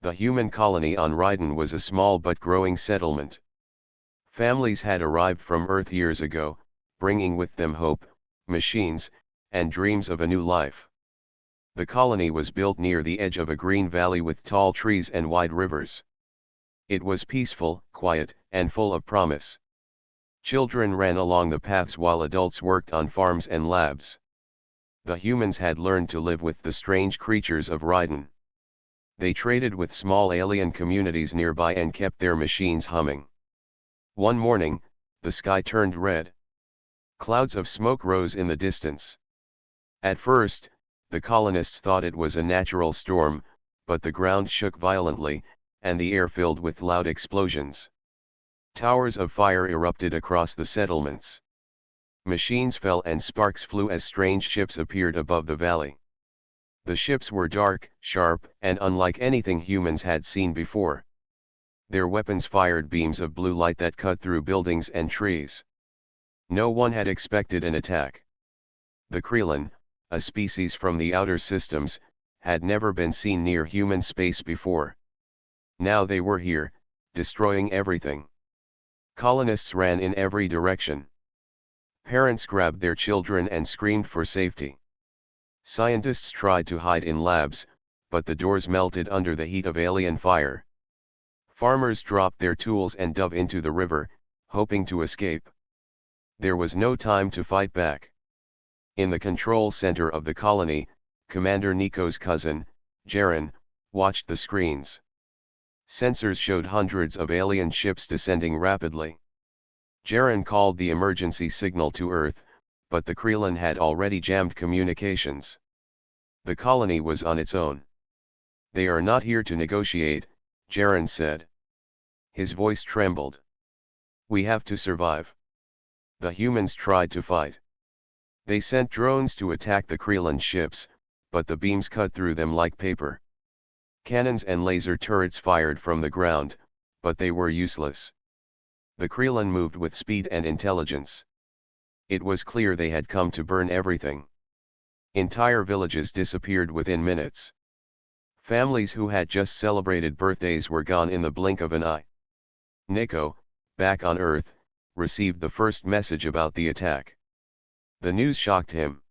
The human colony on Ryden was a small but growing settlement. Families had arrived from Earth years ago, bringing with them hope, machines, and dreams of a new life. The colony was built near the edge of a green valley with tall trees and wide rivers. It was peaceful, quiet, and full of promise. Children ran along the paths while adults worked on farms and labs. The humans had learned to live with the strange creatures of Ryden. They traded with small alien communities nearby and kept their machines humming. One morning, the sky turned red. Clouds of smoke rose in the distance. At first, the colonists thought it was a natural storm, but the ground shook violently, and the air filled with loud explosions. Towers of fire erupted across the settlements. Machines fell and sparks flew as strange ships appeared above the valley. The ships were dark, sharp, and unlike anything humans had seen before. Their weapons fired beams of blue light that cut through buildings and trees. No one had expected an attack. The Krelin, a species from the outer systems, had never been seen near human space before. Now they were here, destroying everything. Colonists ran in every direction. Parents grabbed their children and screamed for safety. Scientists tried to hide in labs, but the doors melted under the heat of alien fire. Farmers dropped their tools and dove into the river, hoping to escape. There was no time to fight back. In the control center of the colony, Commander Nico's cousin, Jaren, watched the screens. Sensors showed hundreds of alien ships descending rapidly. Jaren called the emergency signal to Earth, but the Krelin had already jammed communications. The colony was on its own. "They are not here to negotiate," Jaren said. His voice trembled. "We have to survive." The humans tried to fight. They sent drones to attack the Krelin ships, but the beams cut through them like paper. Cannons and laser turrets fired from the ground, but they were useless. The Krelin moved with speed and intelligence. It was clear they had come to burn everything. Entire villages disappeared within minutes. Families who had just celebrated birthdays were gone in the blink of an eye. Nico, back on Earth, received the first message about the attack. The news shocked him.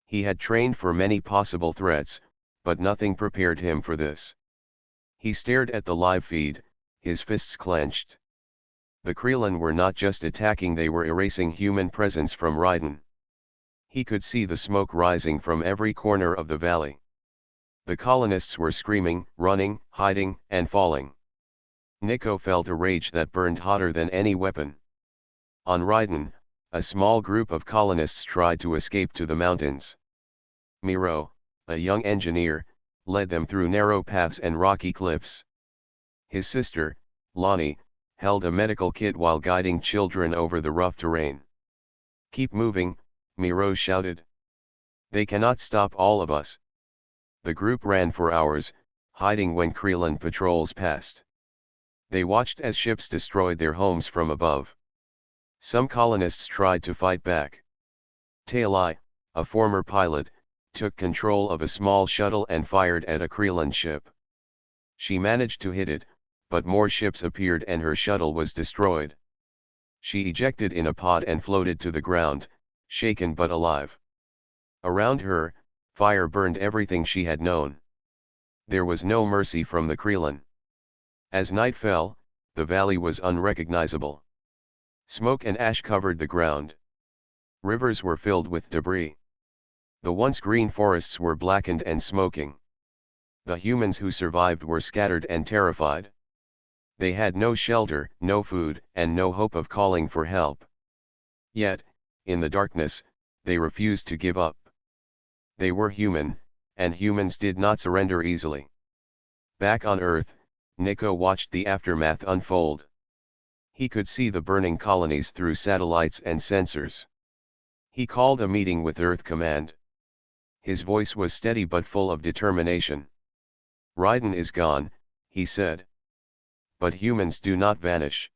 He had trained for many possible threats, but nothing prepared him for this. He stared at the live feed, his fists clenched. The Krelin were not just attacking, they were erasing human presence from Ryden. He could see the smoke rising from every corner of the valley. The colonists were screaming, running, hiding, and falling. Nico felt a rage that burned hotter than any weapon. On Ryden, a small group of colonists tried to escape to the mountains. Miro, a young engineer, led them through narrow paths and rocky cliffs. His sister, Lonnie, held a medical kit while guiding children over the rough terrain. "Keep moving," Miro shouted. "They cannot stop all of us." The group ran for hours, hiding when Krelin patrols passed. They watched as ships destroyed their homes from above. Some colonists tried to fight back. Tailai, a former pilot, took control of a small shuttle and fired at a Krelin ship. She managed to hit it, but more ships appeared and her shuttle was destroyed. She ejected in a pod and floated to the ground, shaken but alive. Around her, fire burned everything she had known. There was no mercy from the Krelin. As night fell, the valley was unrecognizable. Smoke and ash covered the ground. Rivers were filled with debris. The once green forests were blackened and smoking. The humans who survived were scattered and terrified. They had no shelter, no food, and no hope of calling for help. Yet, in the darkness, they refused to give up. They were human, and humans did not surrender easily. Back on Earth, Nico watched the aftermath unfold. He could see the burning colonies through satellites and sensors. He called a meeting with Earth Command. His voice was steady but full of determination. "Ryden is gone," he said. "But humans do not vanish.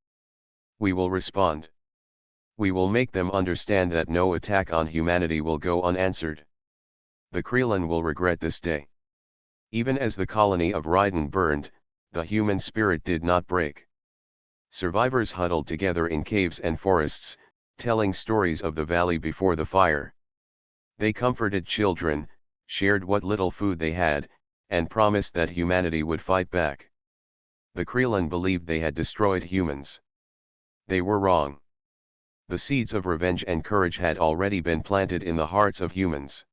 We will respond. We will make them understand that no attack on humanity will go unanswered. The Krelin will regret this day." Even as the colony of Ryden burned, The human spirit did not break. Survivors huddled together in caves and forests, telling stories of the valley before the fire. They comforted children, shared what little food they had, and promised that humanity would fight back. The Krillin believed they had destroyed humans. They were wrong. The seeds of revenge and courage had already been planted in the hearts of humans.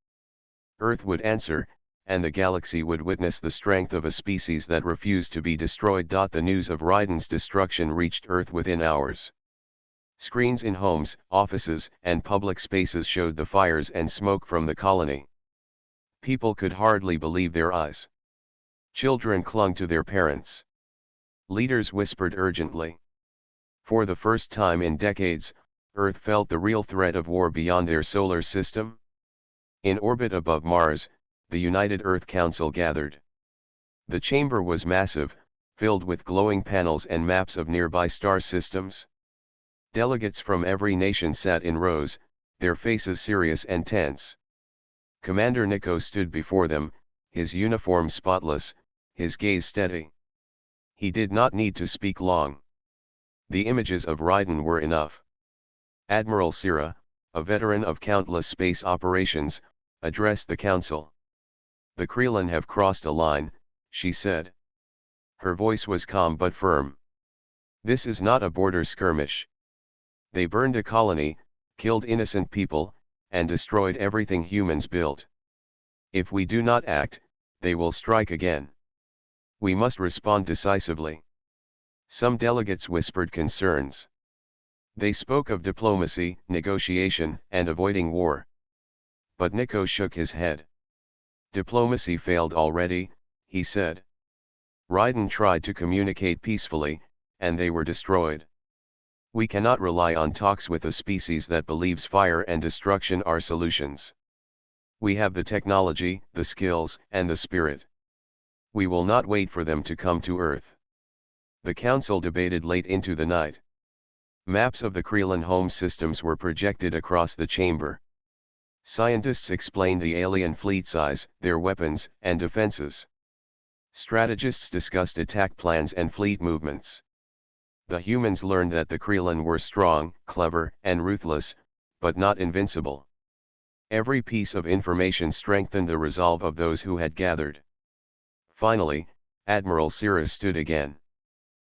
Earth would answer, and the galaxy would witness the strength of a species that refused to be destroyed. The news of Raiden's destruction reached Earth within hours. Screens in homes, offices, and public spaces showed the fires and smoke from the colony. People could hardly believe their eyes. Children clung to their parents. Leaders whispered urgently. For the first time in decades, Earth felt the real threat of war beyond their solar system. In orbit above Mars, the United Earth Council gathered. The chamber was massive, filled with glowing panels and maps of nearby star systems. Delegates from every nation sat in rows, their faces serious and tense. Commander Nico stood before them, his uniform spotless, his gaze steady. He did not need to speak long. The images of Raiden were enough. Admiral Sira, a veteran of countless space operations, addressed the council. "The Krillin have crossed a line," she said. Her voice was calm but firm. "This is not a border skirmish. They burned a colony, killed innocent people, and destroyed everything humans built. If we do not act, they will strike again. We must respond decisively." Some delegates whispered concerns. They spoke of diplomacy, negotiation, and avoiding war. But Nico shook his head. "Diplomacy failed already," he said. "Raiden tried to communicate peacefully, and they were destroyed. We cannot rely on talks with a species that believes fire and destruction are solutions. We have the technology, the skills, and the spirit. We will not wait for them to come to Earth." The council debated late into the night. Maps of the Krillin home systems were projected across the chamber. Scientists explained the alien fleet size, their weapons, and defenses. Strategists discussed attack plans and fleet movements. The humans learned that the Krillin were strong, clever, and ruthless, but not invincible. Every piece of information strengthened the resolve of those who had gathered. Finally, Admiral Sira stood again.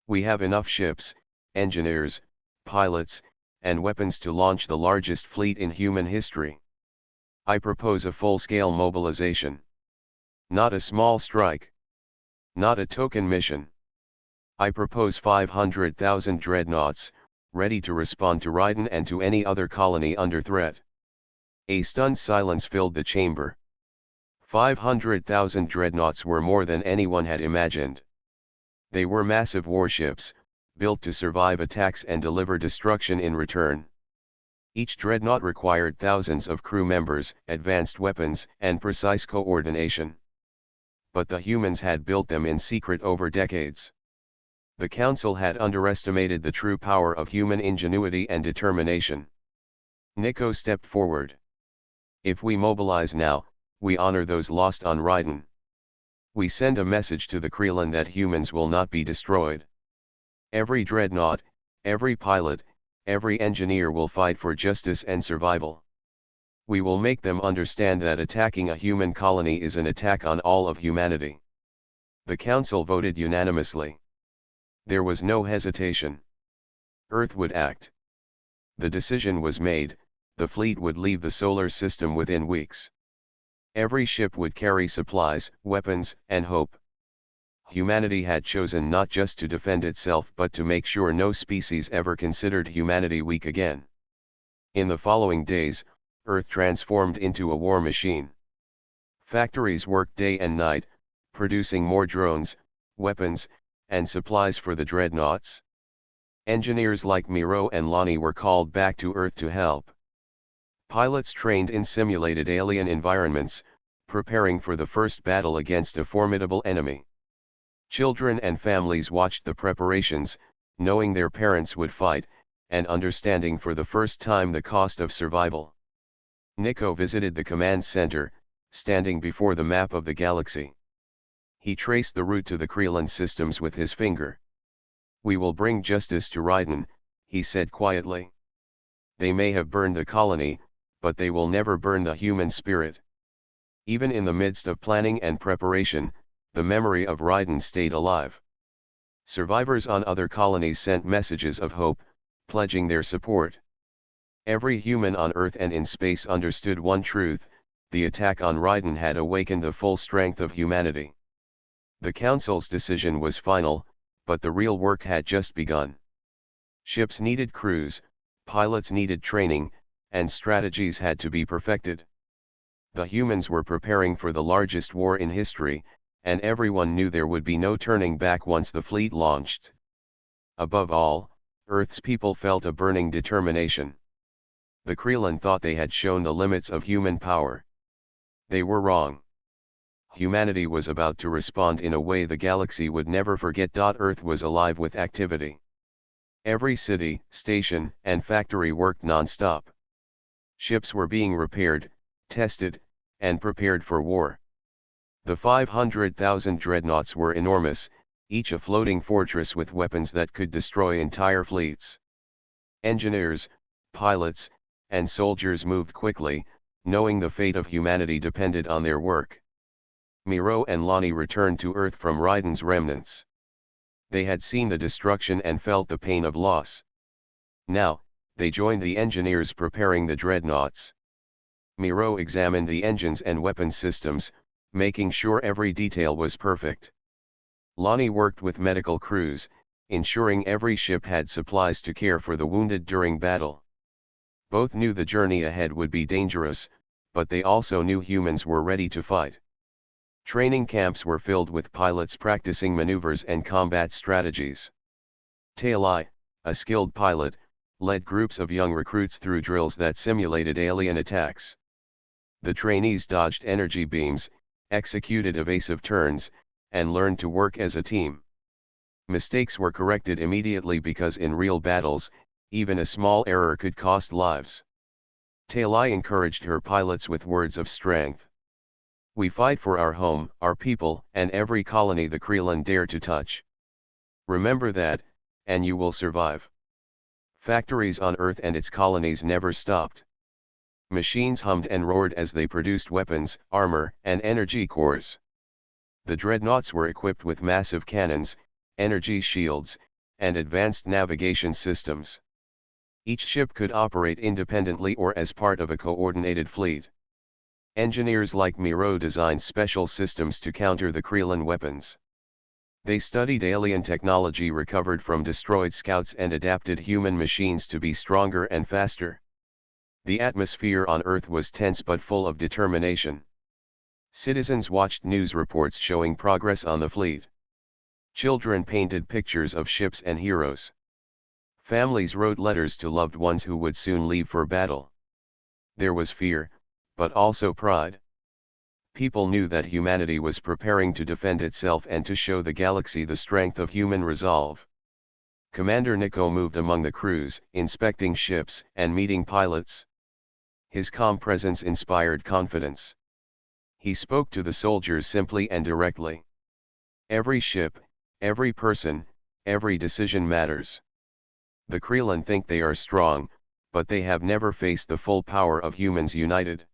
"We have enough ships, engineers, pilots, and weapons to launch the largest fleet in human history. I propose a full-scale mobilization. Not a small strike. Not a token mission. I propose 500,000 dreadnoughts, ready to respond to Raiden and to any other colony under threat." A stunned silence filled the chamber. 500,000 dreadnoughts were more than anyone had imagined. They were massive warships, built to survive attacks and deliver destruction in return. Each dreadnought required thousands of crew members, advanced weapons, and precise coordination. But the humans had built them in secret over decades. The council had underestimated the true power of human ingenuity and determination. Nico stepped forward. "If we mobilize now, we honor those lost on Raiden. We send a message to the Krillin that humans will not be destroyed. Every dreadnought, every pilot, every engineer will fight for justice and survival. We will make them understand that attacking a human colony is an attack on all of humanity." The council voted unanimously. There was no hesitation. Earth would act. The decision was made, the fleet would leave the solar system within weeks. Every ship would carry supplies, weapons, and hope. Humanity had chosen not just to defend itself but to make sure no species ever considered humanity weak again. In the following days, Earth transformed into a war machine. Factories worked day and night, producing more drones, weapons, and supplies for the dreadnoughts. Engineers like Miro and Lonnie were called back to Earth to help. Pilots trained in simulated alien environments, preparing for the first battle against a formidable enemy. Children and families watched the preparations, knowing their parents would fight, and understanding for the first time the cost of survival. Nico visited the command center, standing before the map of the galaxy. He traced the route to the Krelan systems with his finger. "We will bring justice to Ryden," he said quietly. "They may have burned the colony, but they will never burn the human spirit." Even in the midst of planning and preparation, the memory of Ryden stayed alive. Survivors on other colonies sent messages of hope, pledging their support. Every human on Earth and in space understood one truth: the attack on Ryden had awakened the full strength of humanity. The Council's decision was final, but the real work had just begun. Ships needed crews, pilots needed training, and strategies had to be perfected. The humans were preparing for the largest war in history, and everyone knew there would be no turning back once the fleet launched. Above all, Earth's people felt a burning determination. The Krelan thought they had shown the limits of human power. They were wrong. Humanity was about to respond in a way the galaxy would never forget. Earth was alive with activity. Every city, station, and factory worked non-stop. Ships were being repaired, tested, and prepared for war. The 500,000 dreadnoughts were enormous, each a floating fortress with weapons that could destroy entire fleets. Engineers, pilots, and soldiers moved quickly, knowing the fate of humanity depended on their work. Miro and Lonnie returned to Earth from Ryden's remnants. They had seen the destruction and felt the pain of loss. Now, they joined the engineers preparing the dreadnoughts. Miro examined the engines and weapons systems, making sure every detail was perfect. Lonnie worked with medical crews, ensuring every ship had supplies to care for the wounded during battle. Both knew the journey ahead would be dangerous, but they also knew humans were ready to fight. Training camps were filled with pilots practicing maneuvers and combat strategies. Tailai, a skilled pilot, led groups of young recruits through drills that simulated alien attacks. The trainees dodged energy beams, executed evasive turns, and learned to work as a team. Mistakes were corrected immediately because in real battles, even a small error could cost lives. Tailai encouraged her pilots with words of strength. "We fight for our home, our people, and every colony the Krelan dare to touch. Remember that, and you will survive." Factories on Earth and its colonies never stopped. Machines hummed and roared as they produced weapons, armor, and energy cores. The dreadnoughts were equipped with massive cannons, energy shields, and advanced navigation systems. Each ship could operate independently or as part of a coordinated fleet. Engineers like Miro designed special systems to counter the Krelan weapons. They studied alien technology recovered from destroyed scouts and adapted human machines to be stronger and faster. The atmosphere on Earth was tense but full of determination. Citizens watched news reports showing progress on the fleet. Children painted pictures of ships and heroes. Families wrote letters to loved ones who would soon leave for battle. There was fear, but also pride. People knew that humanity was preparing to defend itself and to show the galaxy the strength of human resolve. Commander Nico moved among the crews, inspecting ships and meeting pilots. His calm presence inspired confidence. He spoke to the soldiers simply and directly. Every ship, every person, every decision matters. The Krelan think they are strong, but they have never faced the full power of humans united.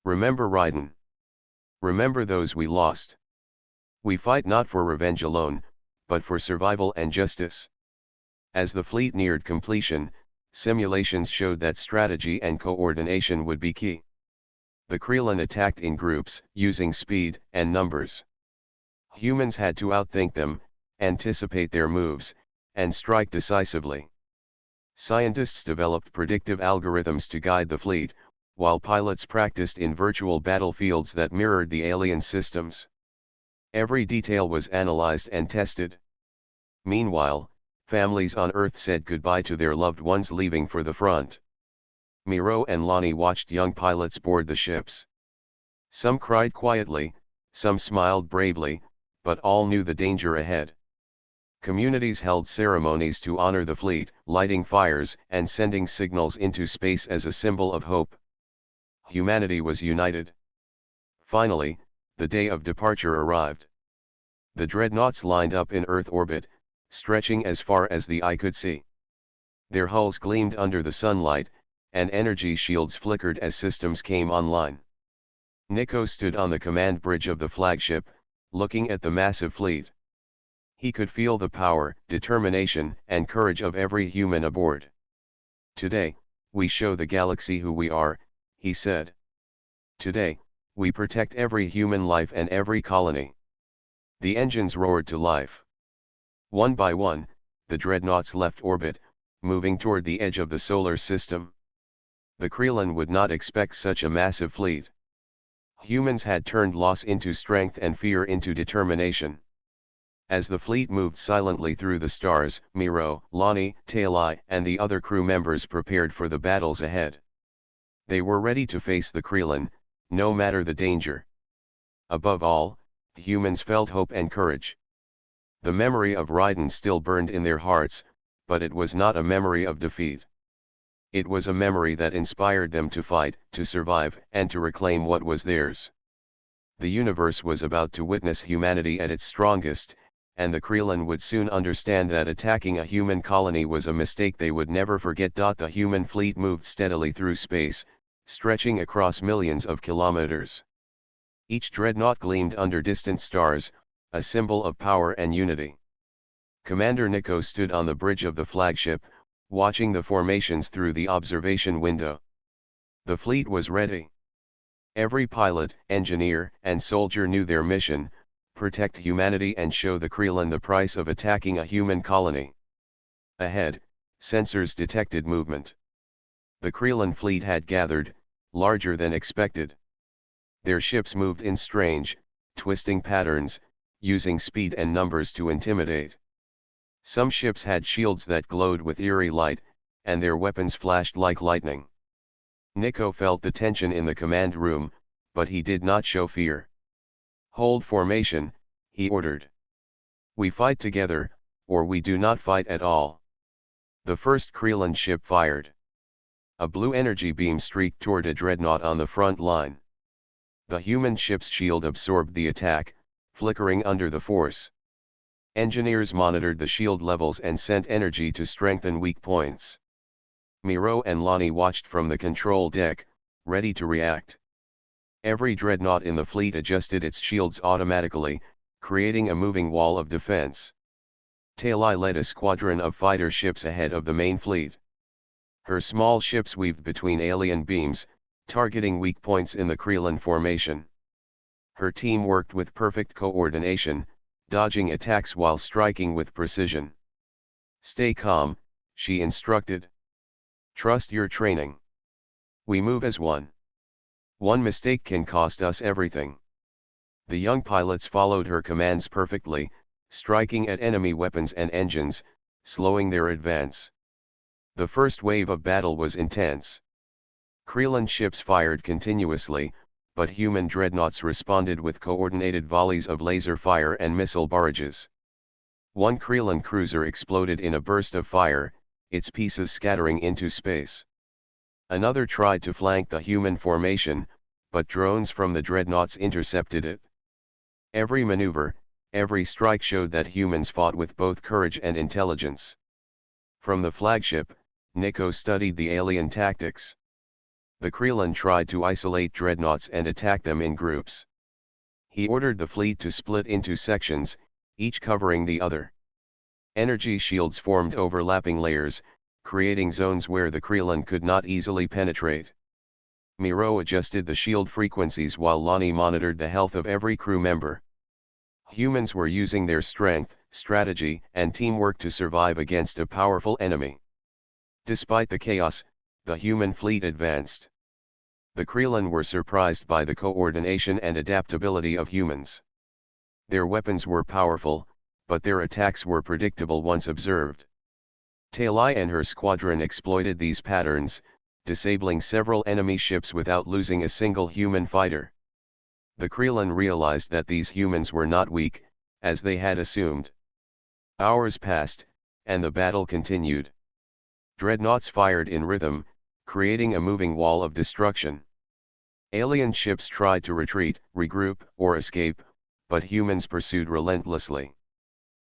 Remember Ryden. Remember those we lost. We fight not for revenge alone, but for survival and justice. As the fleet neared completion, simulations showed that strategy and coordination would be key. The Krelan attacked in groups, using speed and numbers. Humans had to outthink them, anticipate their moves, and strike decisively. Scientists developed predictive algorithms to guide the fleet, while pilots practiced in virtual battlefields that mirrored the alien systems. Every detail was analyzed and tested. Meanwhile, families on Earth said goodbye to their loved ones leaving for the front. Miro and Lonnie watched young pilots board the ships. Some cried quietly, some smiled bravely, but all knew the danger ahead. Communities held ceremonies to honor the fleet, lighting fires and sending signals into space as a symbol of hope. Humanity was united. Finally, the day of departure arrived. The dreadnoughts lined up in Earth orbit, stretching as far as the eye could see. Their hulls gleamed under the sunlight, and energy shields flickered as systems came online. Nico stood on the command bridge of the flagship, looking at the massive fleet. He could feel the power, determination, and courage of every human aboard. "Today, we show the galaxy who we are," he said. "Today, we protect every human life and every colony." The engines roared to life. One by one, the dreadnoughts left orbit, moving toward the edge of the solar system. The Krillin would not expect such a massive fleet. Humans had turned loss into strength and fear into determination. As the fleet moved silently through the stars, Miro, Lonnie, Talai, and the other crew members prepared for the battles ahead. They were ready to face the Krillin, no matter the danger. Above all, humans felt hope and courage. The memory of Raiden still burned in their hearts, but it was not a memory of defeat. It was a memory that inspired them to fight, to survive, and to reclaim what was theirs. The universe was about to witness humanity at its strongest, and the Krillin would soon understand that attacking a human colony was a mistake they would never forget. The human fleet moved steadily through space, stretching across millions of kilometers. Each dreadnought gleamed under distant stars, a symbol of power and unity. Commander Nico stood on the bridge of the flagship, watching the formations through the observation window. The fleet was ready. Every pilot, engineer, and soldier knew their mission: protect humanity and show the Krillin the price of attacking a human colony. Ahead, sensors detected movement. The Krillin fleet had gathered, larger than expected. Their ships moved in strange, twisting patterns, using speed and numbers to intimidate. Some ships had shields that glowed with eerie light, and their weapons flashed like lightning. Nico felt the tension in the command room, but he did not show fear. "Hold formation," he ordered. "We fight together, or we do not fight at all." The first Krillin ship fired. A blue energy beam streaked toward a dreadnought on the front line. The human ship's shield absorbed the attack, flickering under the force. Engineers monitored the shield levels and sent energy to strengthen weak points. Miro and Lonnie watched from the control deck, ready to react. Every dreadnought in the fleet adjusted its shields automatically, creating a moving wall of defense. Talai led a squadron of fighter ships ahead of the main fleet. Her small ships weaved between alien beams, targeting weak points in the Krillin formation. Her team worked with perfect coordination, dodging attacks while striking with precision. "Stay calm," she instructed. "Trust your training. We move as one. One mistake can cost us everything." The young pilots followed her commands perfectly, striking at enemy weapons and engines, slowing their advance. The first wave of battle was intense. Krillin ships fired continuously, but human dreadnoughts responded with coordinated volleys of laser fire and missile barrages. One Krillin cruiser exploded in a burst of fire, its pieces scattering into space. Another tried to flank the human formation, but drones from the dreadnoughts intercepted it. Every maneuver, every strike showed that humans fought with both courage and intelligence. From the flagship, Nico studied the alien tactics. The Krillin tried to isolate dreadnoughts and attack them in groups. He ordered the fleet to split into sections, each covering the other. Energy shields formed overlapping layers, creating zones where the Krillin could not easily penetrate. Miro adjusted the shield frequencies while Lonnie monitored the health of every crew member. Humans were using their strength, strategy, and teamwork to survive against a powerful enemy. Despite the chaos, the human fleet advanced. The Krillin were surprised by the coordination and adaptability of humans. Their weapons were powerful, but their attacks were predictable once observed. Talai and her squadron exploited these patterns, disabling several enemy ships without losing a single human fighter. The Krillin realized that these humans were not weak, as they had assumed. Hours passed, and the battle continued. Dreadnoughts fired in rhythm, creating a moving wall of destruction. Alien ships tried to retreat, regroup, or escape, but humans pursued relentlessly.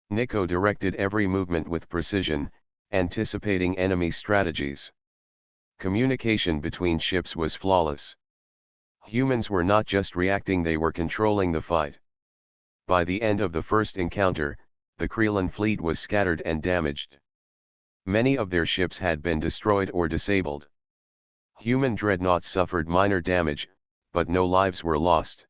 Nico directed every movement with precision, anticipating enemy strategies. Communication between ships was flawless. Humans were not just reacting, they were controlling the fight. By the end of the first encounter, the Krelin fleet was scattered and damaged. Many of their ships had been destroyed or disabled. Human dreadnoughts suffered minor damage, but no lives were lost.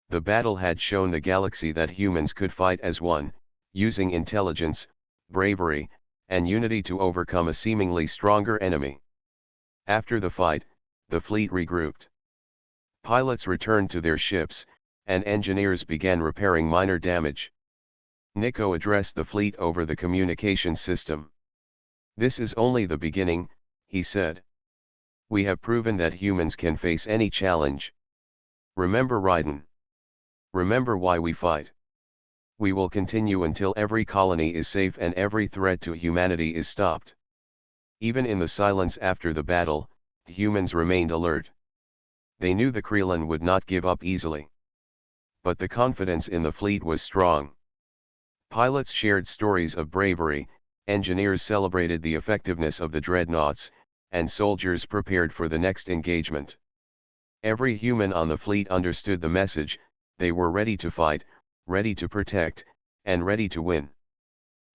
The battle had shown the galaxy that humans could fight as one, using intelligence, bravery, and unity to overcome a seemingly stronger enemy. After the fight, the fleet regrouped. Pilots returned to their ships, and engineers began repairing minor damage. Nico addressed the fleet over the communication system. "This is only the beginning," he said. "We have proven that humans can face any challenge. Remember Raiden. Remember why we fight. We will continue until every colony is safe and every threat to humanity is stopped." Even in the silence after the battle, humans remained alert. They knew the Krelin would not give up easily. But the confidence in the fleet was strong. Pilots shared stories of bravery, engineers celebrated the effectiveness of the dreadnoughts, and soldiers prepared for the next engagement. Every human on the fleet understood the message: they were ready to fight, ready to protect, and ready to win.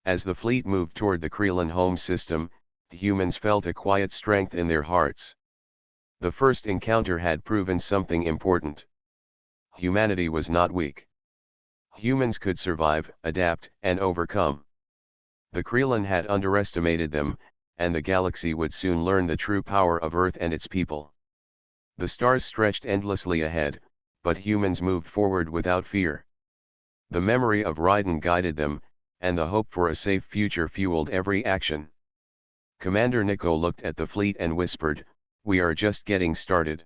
As the fleet moved toward the Krelin home system, humans felt a quiet strength in their hearts. The first encounter had proven something important. Humanity was not weak. Humans could survive, adapt, and overcome. The Krelin had underestimated them, and the galaxy would soon learn the true power of Earth and its people. The stars stretched endlessly ahead, but humans moved forward without fear. The memory of Raiden guided them, and the hope for a safe future fueled every action. Commander Nico looked at the fleet and whispered, "We are just getting started."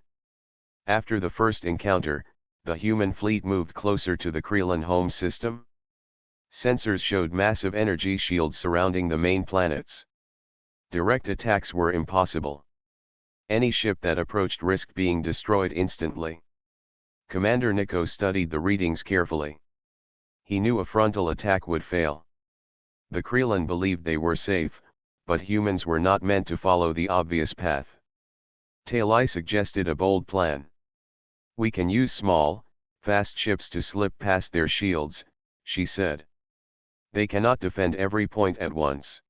After the first encounter, the human fleet moved closer to the Krelin home system. Sensors showed massive energy shields surrounding the main planets. Direct attacks were impossible. Any ship that approached risked being destroyed instantly. Commander Nico studied the readings carefully. He knew a frontal attack would fail. The Krelin believed they were safe, but humans were not meant to follow the obvious path. Talai suggested a bold plan. "We can use small, fast ships to slip past their shields," she said. "They cannot defend every point at once.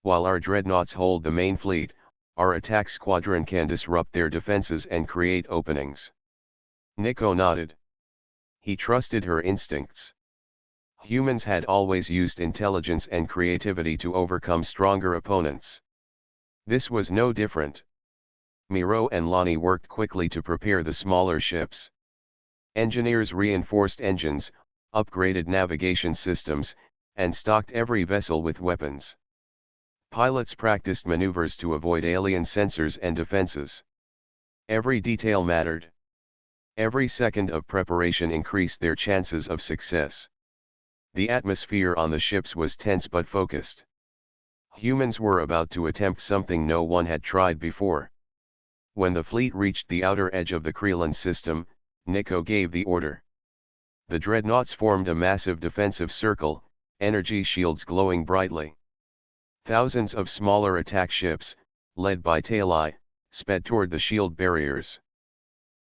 While our dreadnoughts hold the main fleet, our attack squadron can disrupt their defenses and create openings." Nico nodded. He trusted her instincts. Humans had always used intelligence and creativity to overcome stronger opponents. This was no different. Miro and Lonnie worked quickly to prepare the smaller ships. Engineers reinforced engines, upgraded navigation systems, and stocked every vessel with weapons. Pilots practiced maneuvers to avoid alien sensors and defenses. Every detail mattered. Every second of preparation increased their chances of success. The atmosphere on the ships was tense but focused. Humans were about to attempt something no one had tried before. When the fleet reached the outer edge of the Krelin system, Nico gave the order. The dreadnoughts formed a massive defensive circle, energy shields glowing brightly. Thousands of smaller attack ships, led by Talai, sped toward the shield barriers.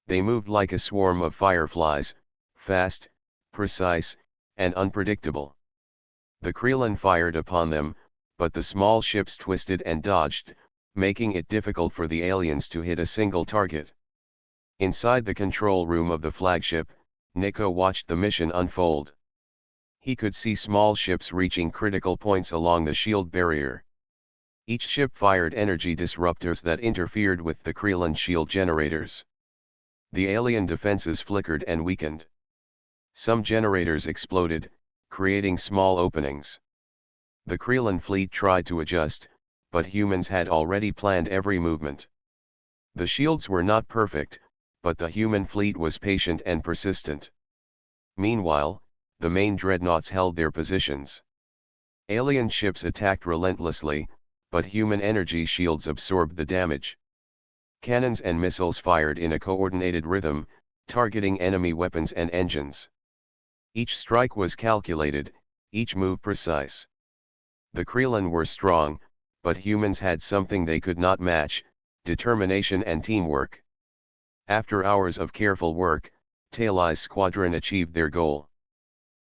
They moved like a swarm of fireflies, fast, precise, and unpredictable. The Krelin fired upon them, but the small ships twisted and dodged, making it difficult for the aliens to hit a single target. Inside the control room of the flagship, Nico watched the mission unfold. He could see small ships reaching critical points along the shield barrier. Each ship fired energy disruptors that interfered with the Krelin shield generators. The alien defenses flickered and weakened. Some generators exploded, creating small openings. The Krelin fleet tried to adjust, but humans had already planned every movement. The shields were not perfect, but the human fleet was patient and persistent. Meanwhile, the main dreadnoughts held their positions. Alien ships attacked relentlessly, but human energy shields absorbed the damage. Cannons and missiles fired in a coordinated rhythm, targeting enemy weapons and engines. Each strike was calculated, each move precise. The Krillin were strong, but humans had something they could not match: determination and teamwork. After hours of careful work, Tailai's squadron achieved their goal.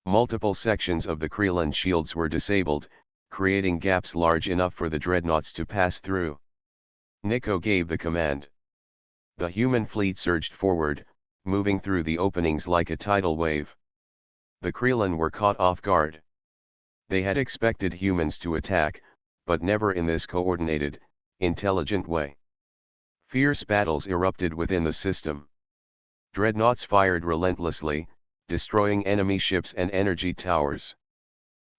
Multiple sections of the Krillin shields were disabled, creating gaps large enough for the dreadnoughts to pass through. Nico gave the command. The human fleet surged forward, moving through the openings like a tidal wave. The Krillin were caught off guard. They had expected humans to attack, but never in this coordinated, intelligent way. Fierce battles erupted within the system. Dreadnoughts fired relentlessly, destroying enemy ships and energy towers.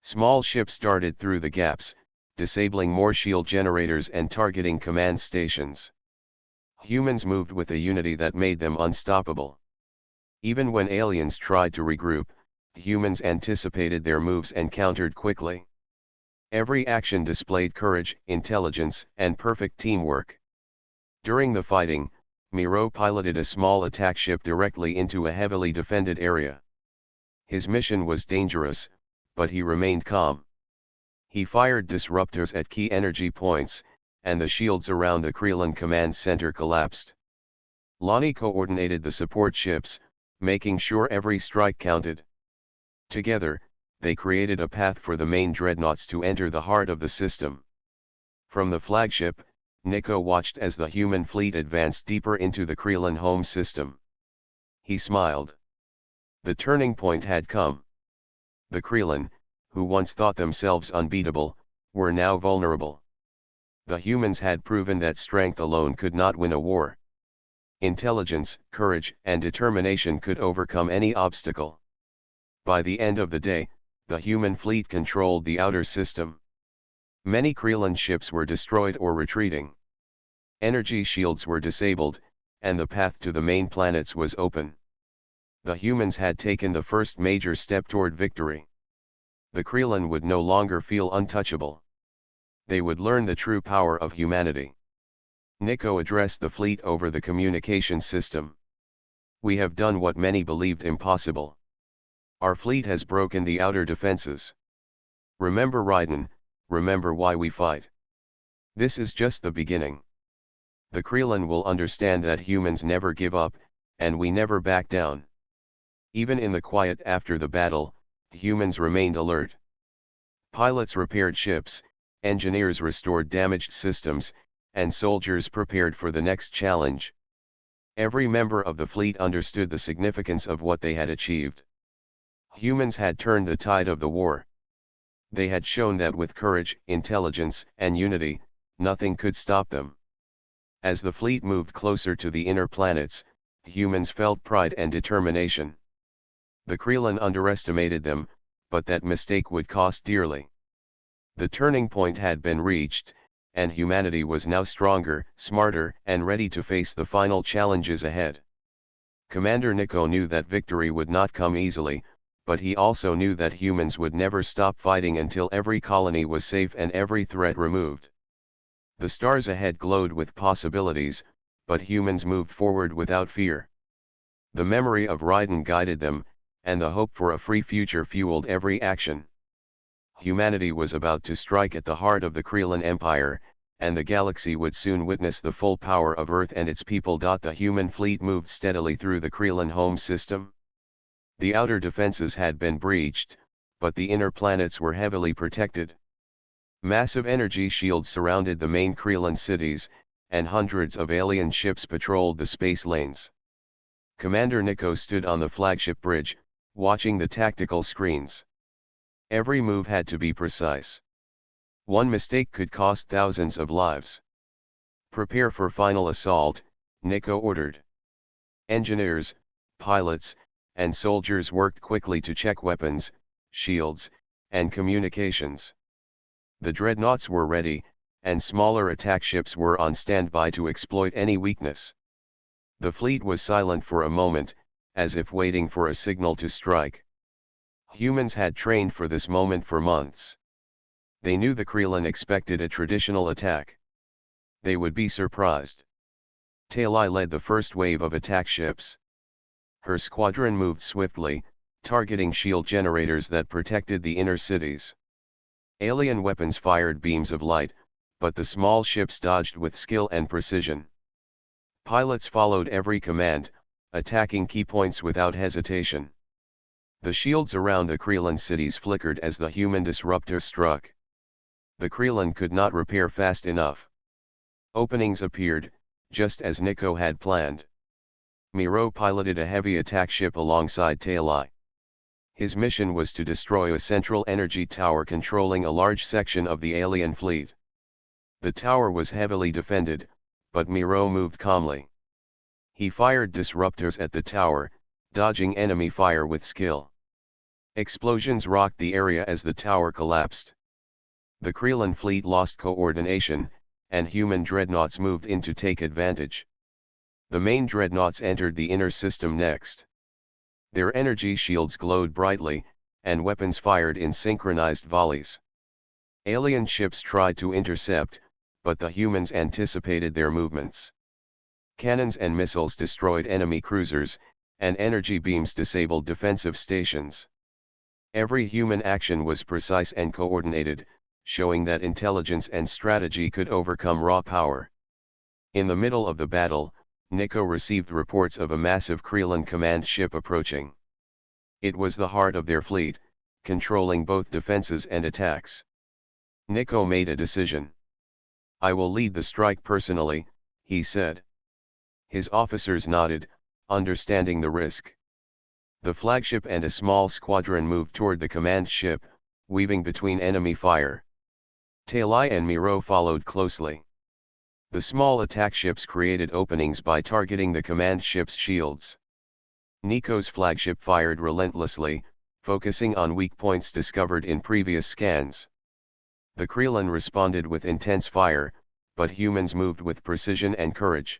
Small ships darted through the gaps, disabling more shield generators and targeting command stations. Humans moved with a unity that made them unstoppable. Even when aliens tried to regroup, humans anticipated their moves and countered quickly. Every action displayed courage, intelligence, and perfect teamwork. During the fighting, Miro piloted a small attack ship directly into a heavily defended area. His mission was dangerous, but he remained calm. He fired disruptors at key energy points, and the shields around the Krillin command center collapsed. Lonnie coordinated the support ships, making sure every strike counted. Together, they created a path for the main dreadnoughts to enter the heart of the system. From the flagship, Nico watched as the human fleet advanced deeper into the Krillin home system. He smiled. The turning point had come. The Krillin, who once thought themselves unbeatable, were now vulnerable. The humans had proven that strength alone could not win a war. Intelligence, courage, and determination could overcome any obstacle. By the end of the day, the human fleet controlled the outer system. Many Krillin ships were destroyed or retreating. Energy shields were disabled, and the path to the main planets was open. The humans had taken the first major step toward victory. The Krillin would no longer feel untouchable. They would learn the true power of humanity. Nico addressed the fleet over the communication system. We have done what many believed impossible. Our fleet has broken the outer defenses. Remember Raiden, remember why we fight. This is just the beginning. The Krillin will understand that humans never give up, and we never back down. Even in the quiet after the battle, humans remained alert. Pilots repaired ships, engineers restored damaged systems, and soldiers prepared for the next challenge. Every member of the fleet understood the significance of what they had achieved. Humans had turned the tide of the war. They had shown that with courage, intelligence, and unity, nothing could stop them. As the fleet moved closer to the inner planets, humans felt pride and determination. The Krillin underestimated them, but that mistake would cost dearly. The turning point had been reached, and humanity was now stronger, smarter, and ready to face the final challenges ahead. Commander Nico knew that victory would not come easily, but he also knew that humans would never stop fighting until every colony was safe and every threat removed. The stars ahead glowed with possibilities, but humans moved forward without fear. The memory of Raiden guided them, and the hope for a free future fueled every action. Humanity was about to strike at the heart of the Krillin Empire, and the galaxy would soon witness the full power of Earth and its people. The human fleet moved steadily through the Krillin home system. The outer defenses had been breached, but the inner planets were heavily protected. Massive energy shields surrounded the main Krillin cities, and hundreds of alien ships patrolled the space lanes. Commander Nico stood on the flagship bridge, watching the tactical screens. Every move had to be precise. One mistake could cost thousands of lives. Prepare for final assault, Nico ordered. Engineers, pilots, and soldiers worked quickly to check weapons, shields, and communications. The dreadnoughts were ready, and smaller attack ships were on standby to exploit any weakness. The fleet was silent for a moment, as if waiting for a signal to strike. Humans had trained for this moment for months. They knew the Krillin expected a traditional attack. They would be surprised. Tailai led the first wave of attack ships. Her squadron moved swiftly, targeting shield generators that protected the inner cities. Alien weapons fired beams of light, but the small ships dodged with skill and precision. Pilots followed every command, attacking key points without hesitation. The shields around the Kreelan cities flickered as the human disruptor struck. The Kreelan could not repair fast enough. Openings appeared, just as Nico had planned. Miro piloted a heavy attack ship alongside Talai. His mission was to destroy a central energy tower controlling a large section of the alien fleet. The tower was heavily defended, but Miro moved calmly. He fired disruptors at the tower, dodging enemy fire with skill. Explosions rocked the area as the tower collapsed. The Kreelan fleet lost coordination, and human dreadnoughts moved in to take advantage. The main dreadnoughts entered the inner system next. Their energy shields glowed brightly, and weapons fired in synchronized volleys. Alien ships tried to intercept, but the humans anticipated their movements. Cannons and missiles destroyed enemy cruisers, and energy beams disabled defensive stations. Every human action was precise and coordinated, showing that intelligence and strategy could overcome raw power. In the middle of the battle, Nico received reports of a massive Kreelan command ship approaching. It was the heart of their fleet, controlling both defenses and attacks. Nico made a decision. "I will lead the strike personally," he said. His officers nodded, understanding the risk. The flagship and a small squadron moved toward the command ship, weaving between enemy fire. Talai and Miro followed closely. The small attack ships created openings by targeting the command ship's shields. Nico's flagship fired relentlessly, focusing on weak points discovered in previous scans. The Kreelan responded with intense fire, but humans moved with precision and courage.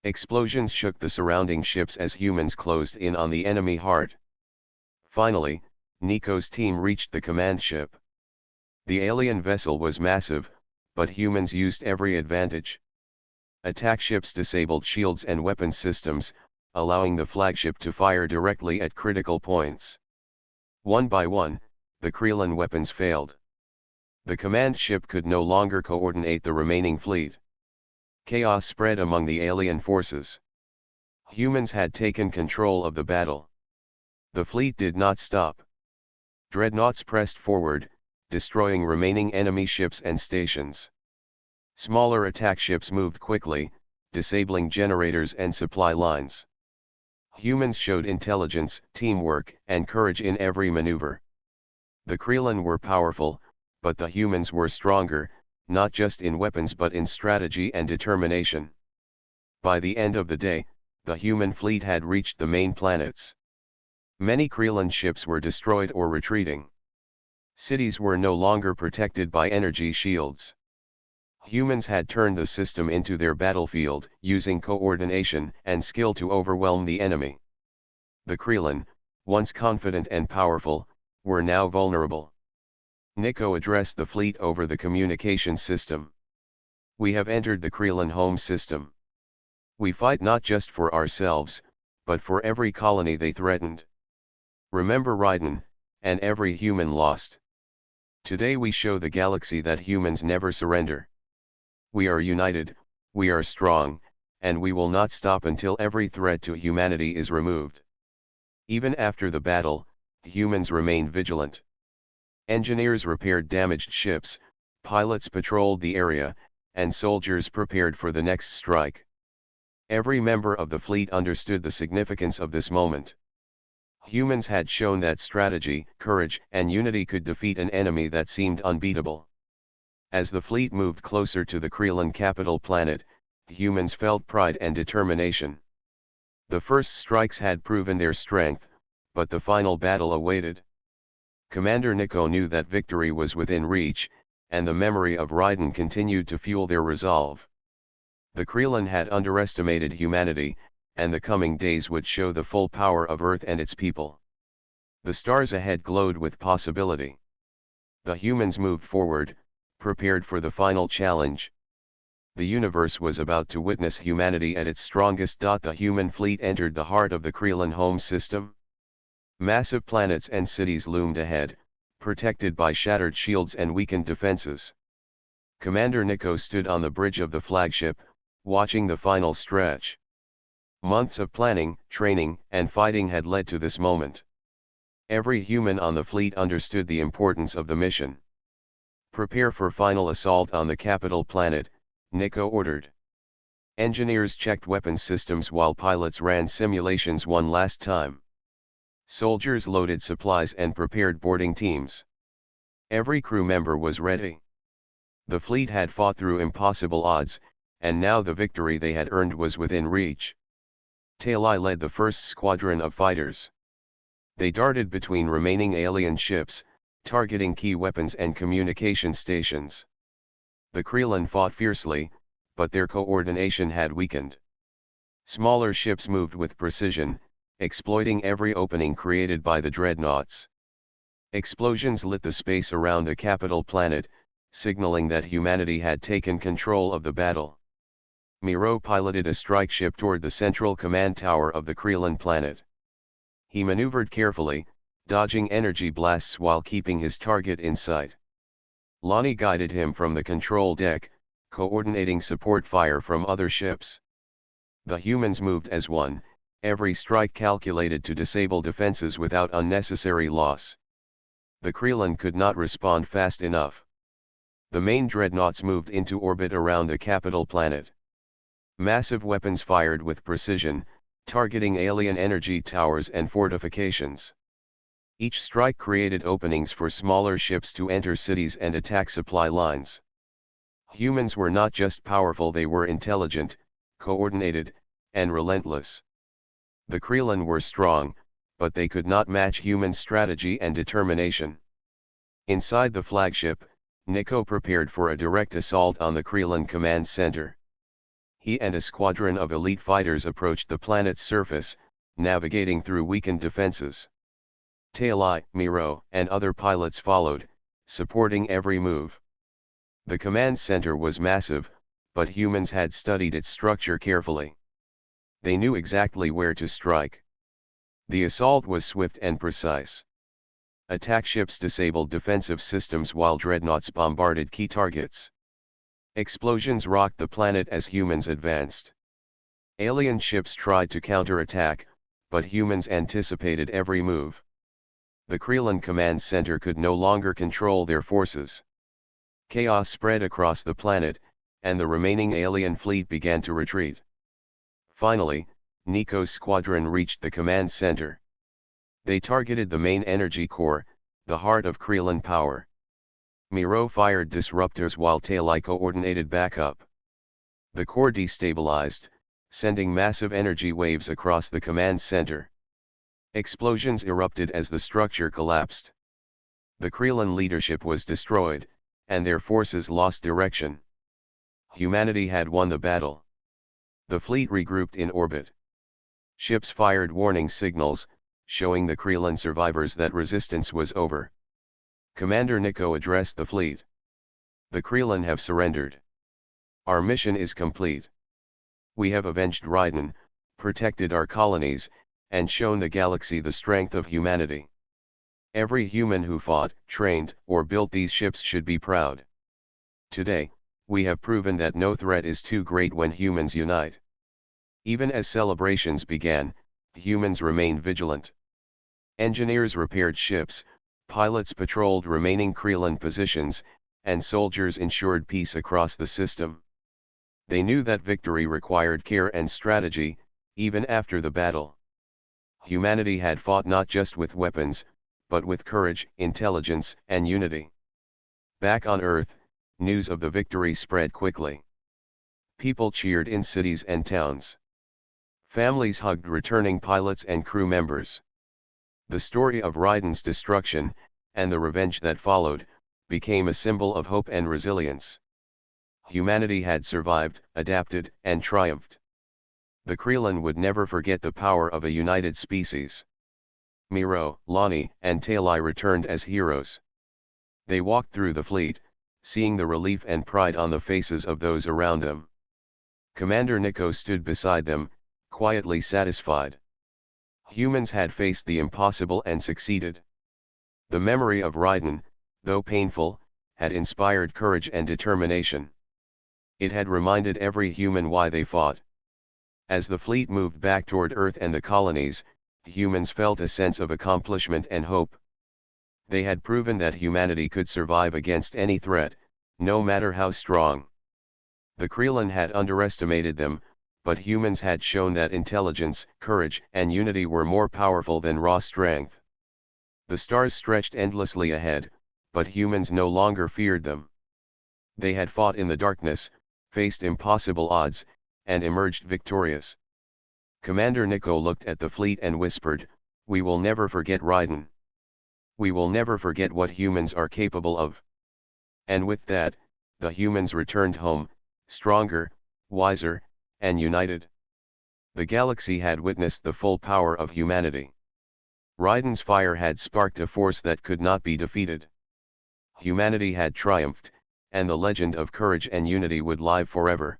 Explosions shook the surrounding ships as humans closed in on the enemy heart. Finally, Nico's team reached the command ship. The alien vessel was massive, but humans used every advantage. Attack ships disabled shields and weapon systems, allowing the flagship to fire directly at critical points. One by one, the Kreelan weapons failed. The command ship could no longer coordinate the remaining fleet. Chaos spread among the alien forces. Humans had taken control of the battle. The fleet did not stop. Dreadnoughts pressed forward, destroying remaining enemy ships and stations. Smaller attack ships moved quickly, disabling generators and supply lines. Humans showed intelligence, teamwork, and courage in every maneuver. The Kreelan were powerful, but the humans were stronger, not just in weapons but in strategy and determination. By the end of the day, the human fleet had reached the main planets. Many Kreelan ships were destroyed or retreating. Cities were no longer protected by energy shields. Humans had turned the system into their battlefield, using coordination and skill to overwhelm the enemy. The Kreelan, once confident and powerful, were now vulnerable. Nico addressed the fleet over the communication system. "We have entered the Kreelan home system. We fight not just for ourselves, but for every colony they threatened. Remember Raiden, and every human lost. Today we show the galaxy that humans never surrender. We are united, we are strong, and we will not stop until every threat to humanity is removed." Even after the battle, humans remained vigilant. Engineers repaired damaged ships, pilots patrolled the area, and soldiers prepared for the next strike. Every member of the fleet understood the significance of this moment. Humans had shown that strategy, courage, and unity could defeat an enemy that seemed unbeatable. As the fleet moved closer to the Kreelan capital planet, humans felt pride and determination. The first strikes had proven their strength, but the final battle awaited. Commander Nico knew that victory was within reach, and the memory of Raiden continued to fuel their resolve. The Kreelan had underestimated humanity, and the coming days would show the full power of Earth and its people. The stars ahead glowed with possibility. The humans moved forward, prepared for the final challenge. The universe was about to witness humanity at its strongest. The human fleet entered the heart of the Kreelan home system. Massive planets and cities loomed ahead, protected by shattered shields and weakened defenses. Commander Nico stood on the bridge of the flagship, watching the final stretch. Months of planning, training, and fighting had led to this moment. Every human on the fleet understood the importance of the mission. "Prepare for final assault on the capital planet," Nico ordered. Engineers checked weapons systems while pilots ran simulations one last time. Soldiers loaded supplies and prepared boarding teams. Every crew member was ready. The fleet had fought through impossible odds, and now the victory they had earned was within reach. Talai led the first squadron of fighters. They darted between remaining alien ships, targeting key weapons and communication stations. The Krelin fought fiercely, but their coordination had weakened. Smaller ships moved with precision, exploiting every opening created by the dreadnoughts. Explosions lit the space around the capital planet, signaling that humanity had taken control of the battle. Miro piloted a strike ship toward the central command tower of the Krelin planet. He maneuvered carefully, dodging energy blasts while keeping his target in sight. Lonnie guided him from the control deck, coordinating support fire from other ships. The humans moved as one, every strike calculated to disable defenses without unnecessary loss. The Krelin could not respond fast enough. The main dreadnoughts moved into orbit around the capital planet. Massive weapons fired with precision, targeting alien energy towers and fortifications. Each strike created openings for smaller ships to enter cities and attack supply lines. Humans were not just powerful, they were intelligent, coordinated, and relentless. The Krelin were strong, but they could not match human strategy and determination. Inside the flagship, Nico prepared for a direct assault on the Krelin command center. He and a squadron of elite fighters approached the planet's surface, navigating through weakened defenses. Talai, Miro, and other pilots followed, supporting every move. The command center was massive, but humans had studied its structure carefully. They knew exactly where to strike. The assault was swift and precise. Attack ships disabled defensive systems while dreadnoughts bombarded key targets. Explosions rocked the planet as humans advanced. Alien ships tried to counterattack, but humans anticipated every move. The Krelin command center could no longer control their forces. Chaos spread across the planet, and the remaining alien fleet began to retreat. Finally, Nico's squadron reached the command center. They targeted the main energy core, the heart of Krelin power. Miro fired disruptors while Talai coordinated backup. The core destabilized, sending massive energy waves across the command center. Explosions erupted as the structure collapsed. The Krelin leadership was destroyed, and their forces lost direction. Humanity had won the battle. The fleet regrouped in orbit. Ships fired warning signals, showing the Krelin survivors that resistance was over. Commander Nico addressed the fleet. "The Krelin have surrendered. Our mission is complete. We have avenged Raiden, protected our colonies, and shown the galaxy the strength of humanity. Every human who fought, trained, or built these ships should be proud. Today, we have proven that no threat is too great when humans unite." Even as celebrations began, humans remained vigilant. Engineers repaired ships, pilots patrolled remaining Krelin positions, and soldiers ensured peace across the system. They knew that victory required care and strategy, even after the battle. Humanity had fought not just with weapons, but with courage, intelligence, and unity. Back on Earth, news of the victory spread quickly. People cheered in cities and towns. Families hugged returning pilots and crew members. The story of Raiden's destruction, and the revenge that followed, became a symbol of hope and resilience. Humanity had survived, adapted, and triumphed. The Krelin would never forget the power of a united species. Miro, Lonnie, and Talai returned as heroes. They walked through the fleet, seeing the relief and pride on the faces of those around them. Commander Nico stood beside them, quietly satisfied. Humans had faced the impossible and succeeded. The memory of Raiden, though painful, had inspired courage and determination. It had reminded every human why they fought. As the fleet moved back toward Earth and the colonies, humans felt a sense of accomplishment and hope. They had proven that humanity could survive against any threat, no matter how strong. The Krillin had underestimated them, but humans had shown that intelligence, courage, and unity were more powerful than raw strength. The stars stretched endlessly ahead, but humans no longer feared them. They had fought in the darkness, faced impossible odds, and emerged victorious. Commander Nico looked at the fleet and whispered, "We will never forget Raiden. We will never forget what humans are capable of." And with that, the humans returned home, stronger, wiser, and united. The galaxy had witnessed the full power of humanity. Raiden's fire had sparked a force that could not be defeated. Humanity had triumphed, and the legend of courage and unity would live forever.